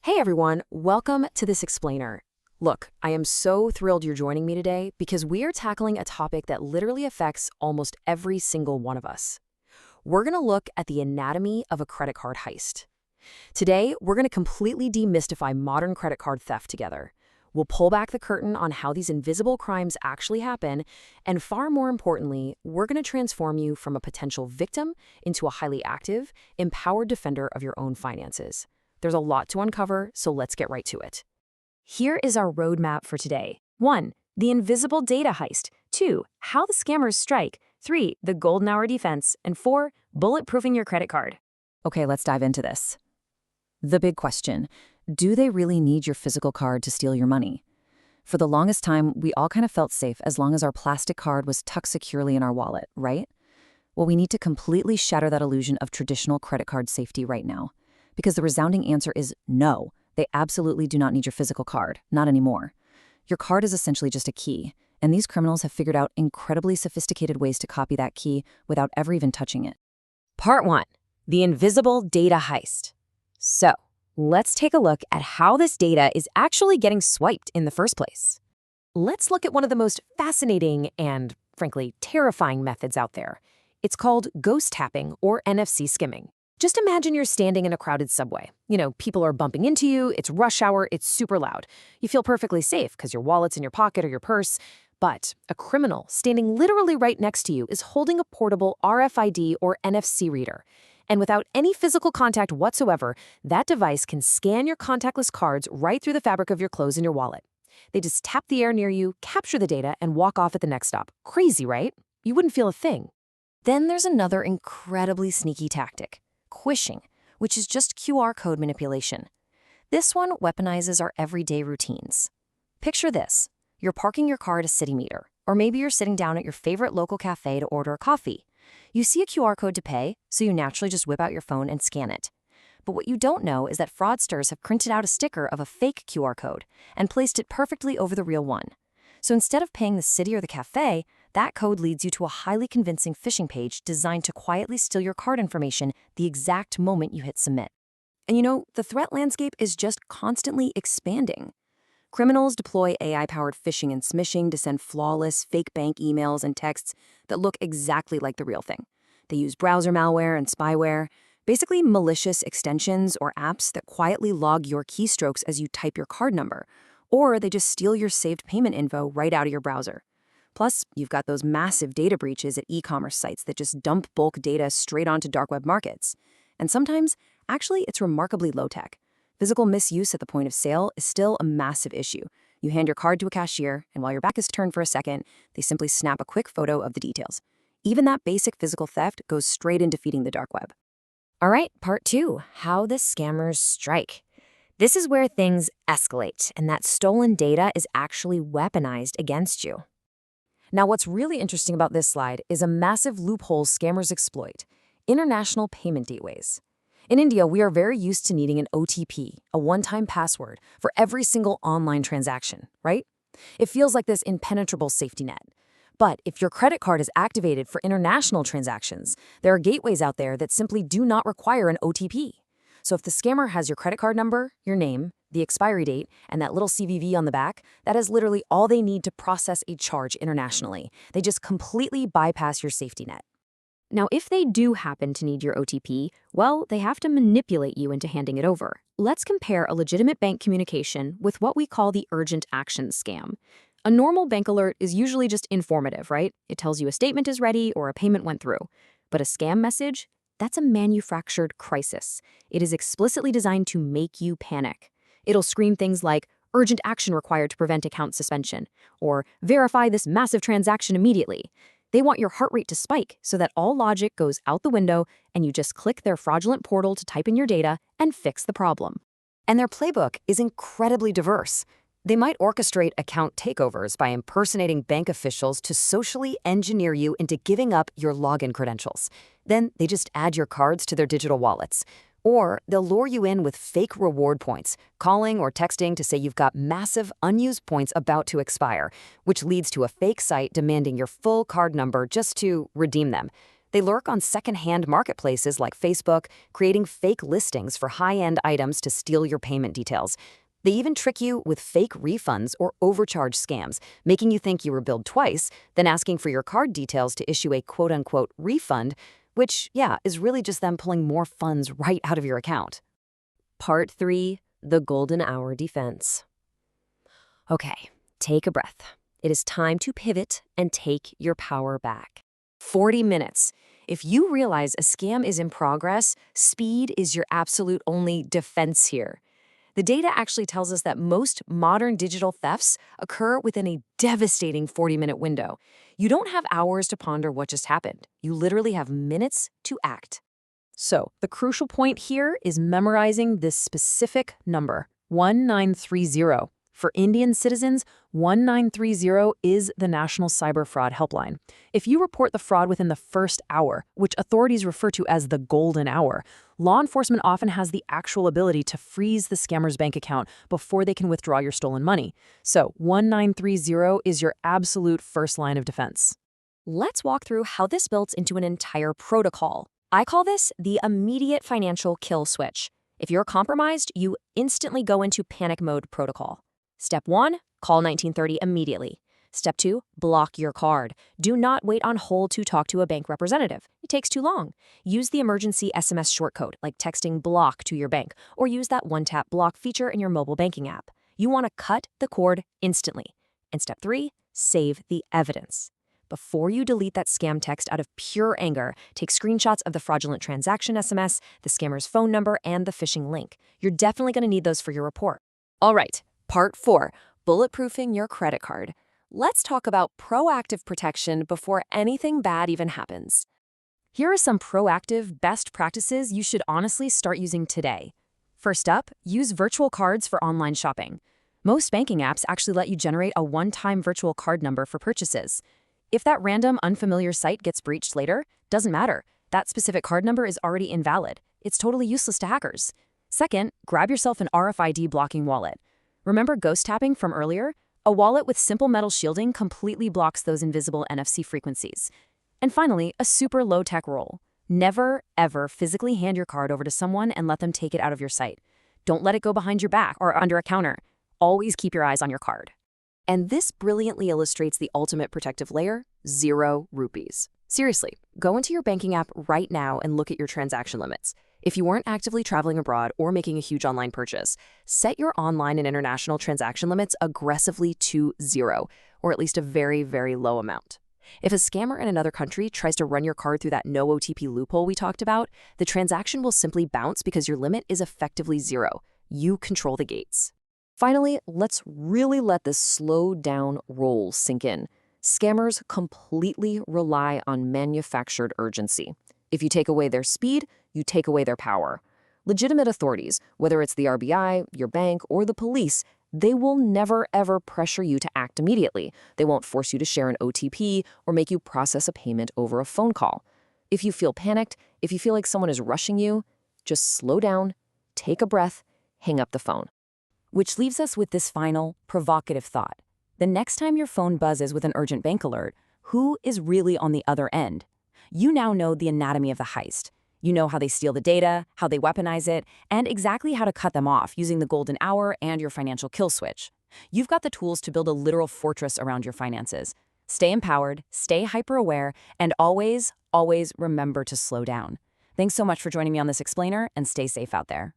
Hey everyone, welcome to this explainer. Look, I am so thrilled you're joining me today because we are tackling a topic that literally affects almost every single one of us. We're going to look at the anatomy of a credit card heist. Today, we're going to completely demystify modern credit card theft together. We'll pull back the curtain on how these invisible crimes actually happen, and far more importantly, we're going to transform you from a potential victim into a highly active, empowered defender of your own finances. There's a lot to uncover, so let's get right to it. Here is our roadmap for today. 1. The invisible data heist. 2. How the scammers strike. 3. The golden hour defense. And 4. Bulletproofing your credit card. Okay, let's dive into this. The big question, do they really need your physical card to steal your money? For the longest time, we all kind of felt safe as long as our plastic card was tucked securely in our wallet, right? Well, we need to completely shatter that illusion of traditional credit card safety right now. Because the resounding answer is no, they absolutely do not need your physical card, not anymore. Your card is essentially just a key, and these criminals have figured out incredibly sophisticated ways to copy that key without ever even touching it. Part 1. The invisible data heist. So, let's take a look at how this data is actually getting swiped in the first place. Let's look at one of the most fascinating and, frankly, terrifying methods out there. It's called ghost tapping or NFC skimming. Just imagine you're standing in a crowded subway. People are bumping into you, it's rush hour, it's super loud. You feel perfectly safe because your wallet's in your pocket or your purse. But a criminal standing literally right next to you is holding a portable RFID or NFC reader. And without any physical contact whatsoever, that device can scan your contactless cards right through the fabric of your clothes and your wallet. They just tap the air near you, capture the data, and walk off at the next stop. Crazy, right? You wouldn't feel a thing. Then there's another incredibly sneaky tactic. Quishing, which is just QR code manipulation. This one weaponizes our everyday routines. Picture this. You're parking your car at a city meter, or maybe you're sitting down at your favorite local cafe to order a coffee. You see a QR code to pay, so you naturally just whip out your phone and scan it. But what you don't know is that fraudsters have printed out a sticker of a fake QR code and placed it perfectly over the real one. So instead of paying the city or the cafe, that code leads you to a highly convincing phishing page designed to quietly steal your card information the exact moment you hit submit. And the threat landscape is just constantly expanding. Criminals deploy AI-powered phishing and smishing to send flawless, fake bank emails and texts that look exactly like the real thing. They use browser malware and spyware, basically malicious extensions or apps that quietly log your keystrokes as you type your card number, or they just steal your saved payment info right out of your browser. Plus, you've got those massive data breaches at e-commerce sites that just dump bulk data straight onto dark web markets. And sometimes, actually, it's remarkably low-tech. Physical misuse at the point of sale is still a massive issue. You hand your card to a cashier, and while your back is turned for a second, they simply snap a quick photo of the details. Even that basic physical theft goes straight into feeding the dark web. All right, part 2, how the scammers strike. This is where things escalate, and that stolen data is actually weaponized against you. Now, what's really interesting about this slide is a massive loophole scammers exploit: international payment gateways. In India, we are very used to needing an OTP, a one-time password, for every single online transaction, right? It feels like this impenetrable safety net. But if your credit card is activated for international transactions, there are gateways out there that simply do not require an OTP. So if the scammer has your credit card number, your name, the expiry date, and that little CVV on the back, that is literally all they need to process a charge internationally. They just completely bypass your safety net. Now, if they do happen to need your OTP, well, they have to manipulate you into handing it over. Let's compare a legitimate bank communication with what we call the urgent action scam. A normal bank alert is usually just informative, right? It tells you a statement is ready or a payment went through. But a scam message? That's a manufactured crisis. It is explicitly designed to make you panic. It'll scream things like, urgent action required to prevent account suspension, or verify this massive transaction immediately. They want your heart rate to spike so that all logic goes out the window and you just click their fraudulent portal to type in your data and fix the problem. And their playbook is incredibly diverse. They might orchestrate account takeovers by impersonating bank officials to socially engineer you into giving up your login credentials. Then they just add your cards to their digital wallets. Or they'll lure you in with fake reward points, calling or texting to say you've got massive unused points about to expire, which leads to a fake site demanding your full card number just to redeem them. They lurk on second-hand marketplaces like Facebook, creating fake listings for high-end items to steal your payment details. They even trick you with fake refunds or overcharge scams, making you think you were billed twice, then asking for your card details to issue a quote-unquote refund, which, yeah, is really just them pulling more funds right out of your account. Part 3, the golden hour defense. Okay, take a breath. It is time to pivot and take your power back. 40 minutes. If you realize a scam is in progress, speed is your absolute only defense here. The data actually tells us that most modern digital thefts occur within a devastating 40-minute window. You don't have hours to ponder what just happened. You literally have minutes to act. So, the crucial point here is memorizing this specific number, 1930. For Indian citizens, 1930 is the National Cyber Fraud Helpline. If you report the fraud within the first hour, which authorities refer to as the golden hour, law enforcement often has the actual ability to freeze the scammer's bank account before they can withdraw your stolen money. So 1930 is your absolute first line of defense. Let's walk through how this builds into an entire protocol. I call this the immediate financial kill switch. If you're compromised, you instantly go into panic mode protocol. Step 1, call 1930 immediately. Step 2, block your card. Do not wait on hold to talk to a bank representative. It takes too long. Use the emergency SMS shortcode, like texting block to your bank, or use that one-tap block feature in your mobile banking app. You want to cut the cord instantly. And step 3, save the evidence. Before you delete that scam text out of pure anger, take screenshots of the fraudulent transaction SMS, the scammer's phone number, and the phishing link. You're definitely going to need those for your report. All right. Part 4, bulletproofing your credit card. Let's talk about proactive protection before anything bad even happens. Here are some proactive best practices you should honestly start using today. First up, use virtual cards for online shopping. Most banking apps actually let you generate a one-time virtual card number for purchases. If that random unfamiliar site gets breached later, doesn't matter. That specific card number is already invalid. It's totally useless to hackers. Second, grab yourself an RFID blocking wallet. Remember ghost tapping from earlier? A wallet with simple metal shielding completely blocks those invisible NFC frequencies. And finally, a super low-tech rule. Never, ever physically hand your card over to someone and let them take it out of your sight. Don't let it go behind your back or under a counter. Always keep your eyes on your card. And this brilliantly illustrates the ultimate protective layer, 0 rupees. Seriously, go into your banking app right now and look at your transaction limits. If you weren't actively traveling abroad or making a huge online purchase, set your online and international transaction limits aggressively to 0, or at least a very, very low amount. If a scammer in another country tries to run your card through that no OTP loophole we talked about, the transaction will simply bounce because your limit is effectively 0. You control the gates. Finally, let's really let this slow down roll sink in. Scammers completely rely on manufactured urgency. If you take away their speed, you take away their power. Legitimate authorities, whether it's the RBI, your bank, or the police, they will never ever pressure you to act immediately. They won't force you to share an OTP or make you process a payment over a phone call. If you feel panicked, if you feel like someone is rushing you, just slow down, take a breath, hang up the phone. Which leaves us with this final, provocative thought. The next time your phone buzzes with an urgent bank alert, who is really on the other end? You now know the anatomy of the heist. You know how they steal the data, how they weaponize it, and exactly how to cut them off using the golden hour and your financial kill switch. You've got the tools to build a literal fortress around your finances. Stay empowered, stay hyper-aware, and always, always remember to slow down. Thanks so much for joining me on this explainer, and stay safe out there.